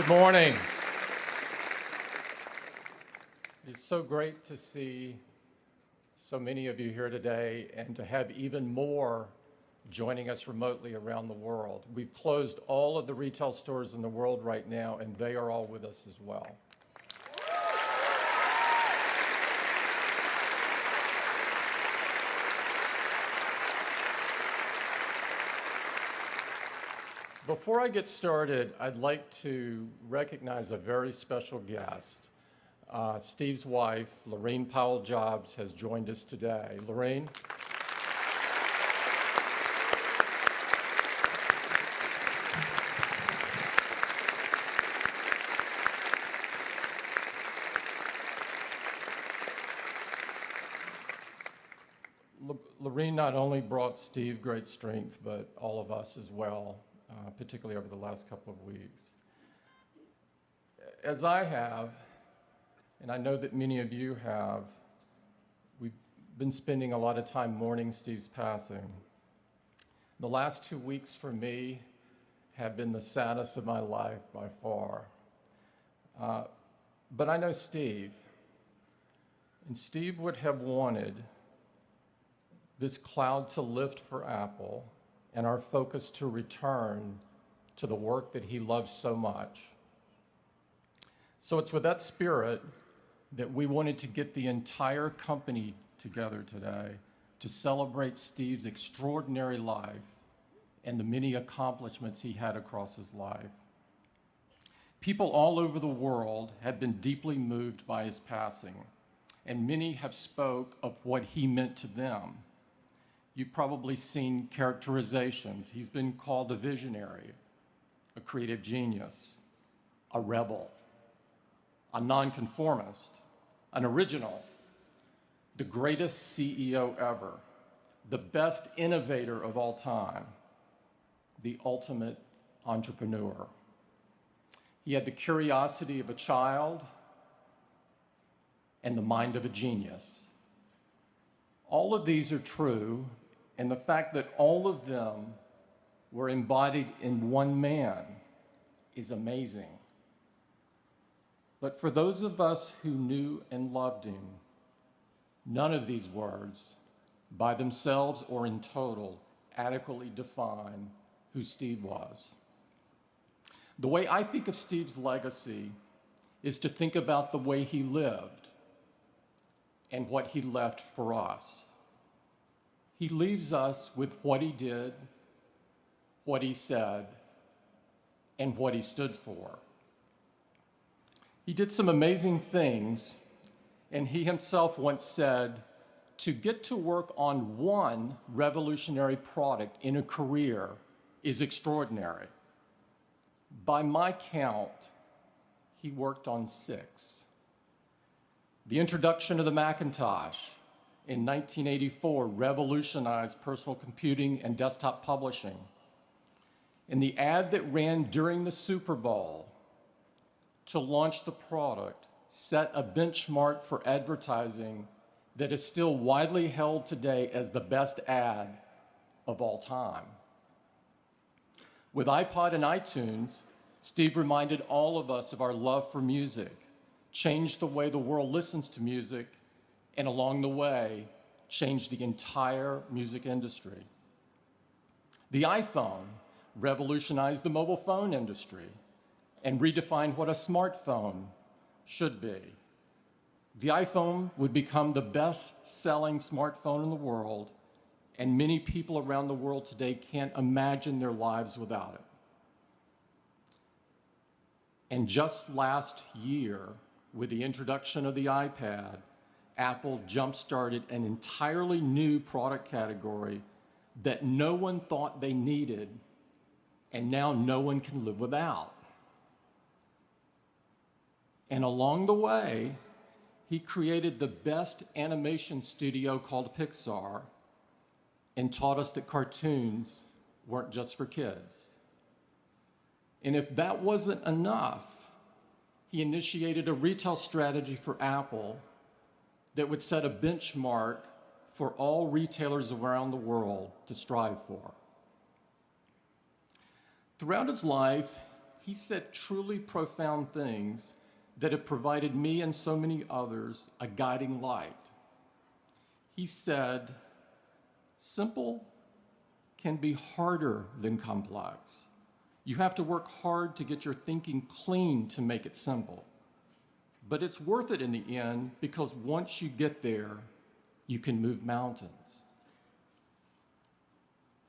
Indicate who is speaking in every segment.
Speaker 1: Good morning. It's so great to see so many of you here today and to have even more joining us remotely around the world. We've closed all of the retail stores in the world right now, and they are all with us as well. Before I get started, I'd like to recognize a very special guest. Steve's wife, Lorene Powell-Jobs, has joined us today. Lorene? Lorene not only brought Steve great strength, but all of us as well. Particularly over the last couple of weeks. As I have, and I know that many of you have, we've been spending a lot of time mourning Steve's passing. The last 2 weeks for me have been the saddest of my life by far. But I know Steve, and Steve would have wanted this cloud to lift for Apple and our focus to return to the work that he loves so much. So it's with that spirit that we wanted to get the entire company together today to celebrate Steve's extraordinary life and the many accomplishments he had across his life. People all over the world have been deeply moved by his passing, and many have spoke of what he meant to them. You've probably seen characterizations. He's been called a visionary, a creative genius, a rebel, a nonconformist, an original, the greatest CEO ever, the best innovator of all time, the ultimate entrepreneur. He had the curiosity of a child and the mind of a genius. All of these are true, and the fact that all of them were embodied in one man is amazing. But for those of us who knew and loved him, none of these words, by themselves or in total, adequately define who Steve was. The way I think of Steve's legacy is to think about the way he lived and what he left for us. He leaves us with what he did, what he said, and what he stood for. He did some amazing things, and he himself once said, to get to work on one revolutionary product in a career is extraordinary. By my count, he worked on 6. The introduction of the Macintosh in 1984 revolutionized personal computing and desktop publishing. And the ad that ran during the Super Bowl to launch the product set a benchmark for advertising that is still widely held today as the best ad of all time. With iPod and iTunes, Steve reminded all of us of our love for music, changed the way the world listens to music, and along the way, changed the entire music industry. The iPhone revolutionized the mobile phone industry and redefined what a smartphone should be. The iPhone would become the best-selling smartphone in the world, and many people around the world today can't imagine their lives without it. And just last year, with the introduction of the iPad, Apple jump-started an entirely new product category that no one thought they needed, and now no one can live without. And along the way, he created the best animation studio called Pixar and taught us that cartoons weren't just for kids. And if that wasn't enough, he initiated a retail strategy for Apple that would set a benchmark for all retailers around the world to strive for. Throughout his life, he said truly profound things that have provided me and so many others a guiding light. He said, simple can be harder than complex. You have to work hard to get your thinking clean to make it simple. But it's worth it in the end because once you get there, you can move mountains.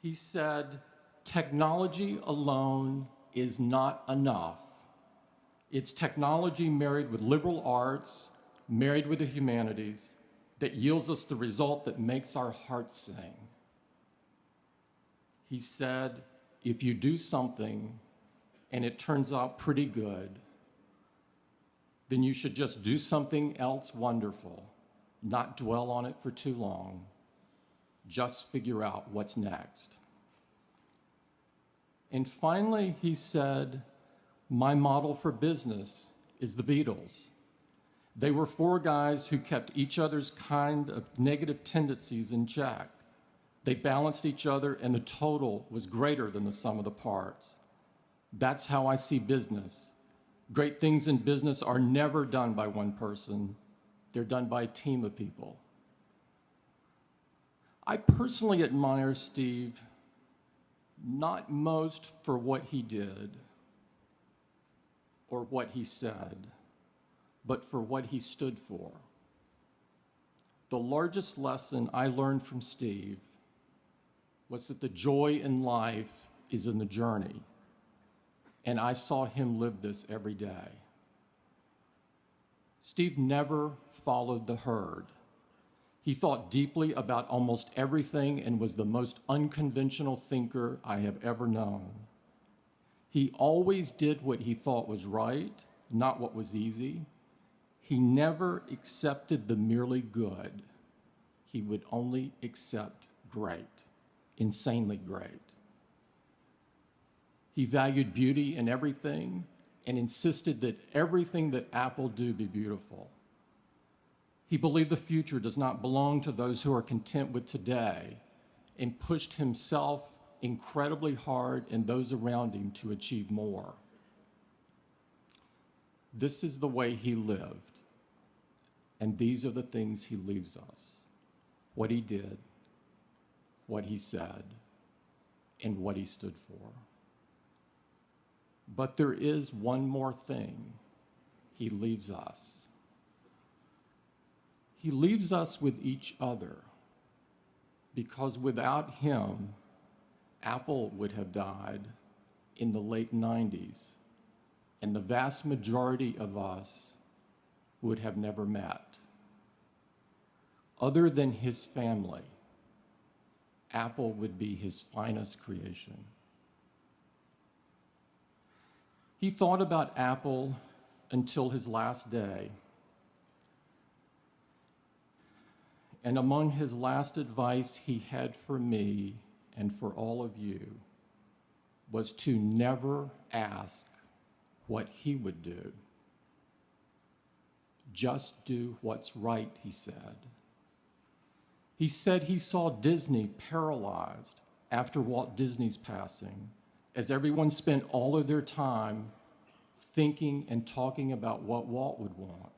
Speaker 1: He said, technology alone is not enough. It's technology married with liberal arts, married with the humanities, that yields us the result that makes our hearts sing. He said, if you do something and it turns out pretty good, then you should just do something else wonderful, not dwell on it for too long. Just figure out what's next. And finally, he said, my model for business is the Beatles. They were four guys who kept each other's kind of negative tendencies in check. They balanced each other, and the total was greater than the sum of the parts. That's how I see business. Great things in business are never done by one person. They're done by a team of people. I personally admire Steve, not most for what he did or what he said, but for what he stood for. The largest lesson I learned from Steve was that the joy in life is in the journey, and I saw him live this every day. Steve never followed the herd. He thought deeply about almost everything and was the most unconventional thinker I have ever known. He always did what he thought was right, not what was easy. He never accepted the merely good. He would only accept great, insanely great. He valued beauty in everything and insisted that everything that Apple do be beautiful. He believed the future does not belong to those who are content with today and pushed himself incredibly hard and those around him to achieve more. This is the way he lived, and these are the things he leaves us: what he did, what he said, and what he stood for. But there is one more thing he leaves us. He leaves us with each other, because without him, Apple would have died in the late 90s, and the vast majority of us would have never met. Other than his family, Apple would be his finest creation. He thought about Apple until his last day. And among his last advice he had for me and for all of you was to never ask what he would do. Just do what's right, he said. He said he saw Disney paralyzed after Walt Disney's passing, as everyone spent all of their time thinking and talking about what Walt would want.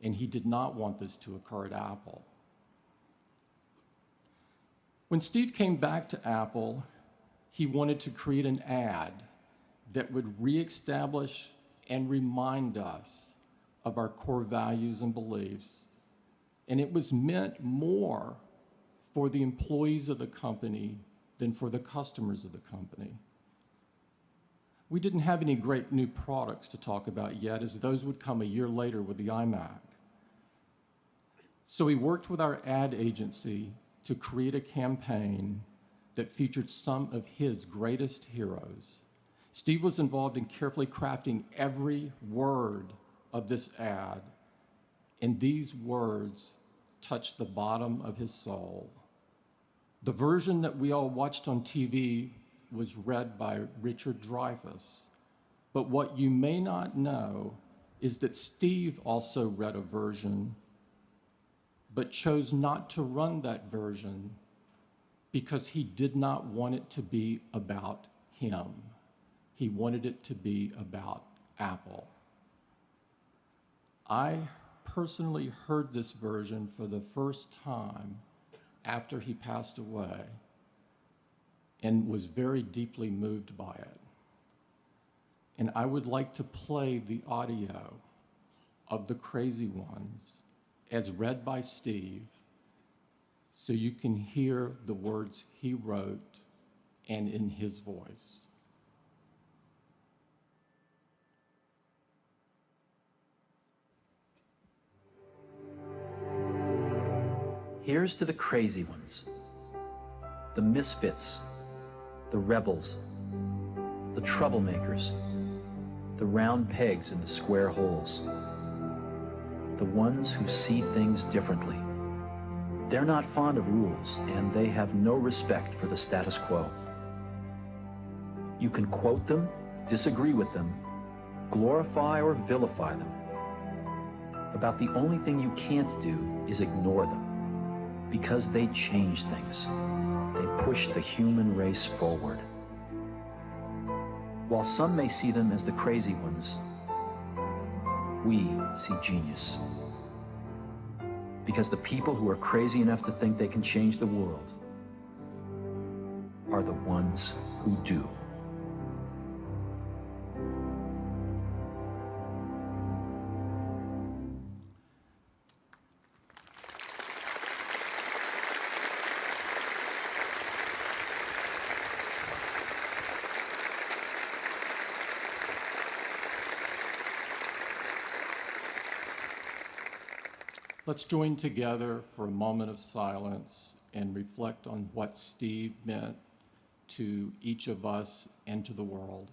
Speaker 1: And he did not want this to occur at Apple. When Steve came back to Apple, he wanted to create an ad that would reestablish and remind us of our core values and beliefs. And it was meant more for the employees of the company than for the customers of the company. We didn't have any great new products to talk about yet, as those would come a year later with the iMac. So we worked with our ad agency to create a campaign that featured some of his greatest heroes. Steve was involved in carefully crafting every word of this ad, and these words touched the bottom of his soul. The version that we all watched on TV was read by Richard Dreyfuss, but what you may not know is that Steve also read a version but chose not to run that version because he did not want it to be about him. He wanted it to be about Apple. I personally heard this version for the first time after he passed away and was very deeply moved by it. And I would like to play the audio of The Crazy Ones as read by Steve so you can hear the words he wrote and in his voice.
Speaker 2: Here's to the crazy ones, the misfits, the rebels, the troublemakers, the round pegs in the square holes, the ones who see things differently. They're not fond of rules, and they have no respect for the status quo. You can quote them, disagree with them, glorify or vilify them. About the only thing you can't do is ignore them, because they change things. They push the human race forward. While some may see them as the crazy ones, we see genius. Because the people who are crazy enough to think they can change the world are the ones who do.
Speaker 1: Let's join together for a moment of silence and reflect on what Steve meant to each of us and to the world.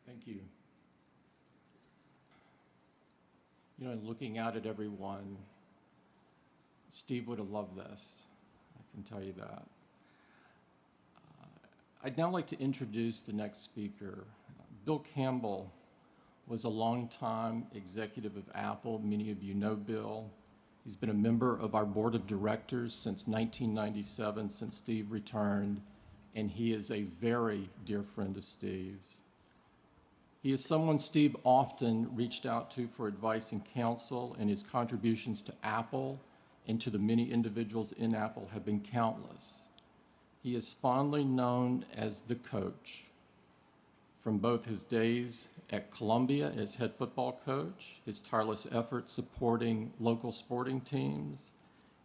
Speaker 1: Thank you. You know, looking out at everyone, Steve would have loved this. I can tell you that. I'd now like to introduce the next speaker. Bill Campbell was a longtime executive of Apple. Many of you know Bill. He's been a member of our board of directors since 1997, since Steve returned, and he is a very dear friend of Steve's. He is someone Steve often reached out to for advice and counsel, and his contributions to Apple and to the many individuals in Apple have been countless. He is fondly known as the coach, from both his days at Columbia as head football coach, his tireless efforts supporting local sporting teams,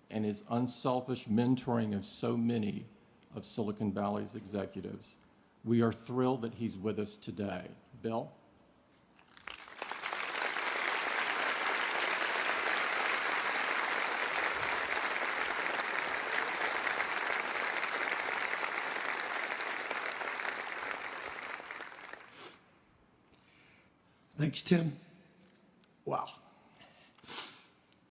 Speaker 1: and his unselfish mentoring of so many of Silicon Valley's executives. We are thrilled that he's with us today. Bill?
Speaker 3: Thanks, Tim.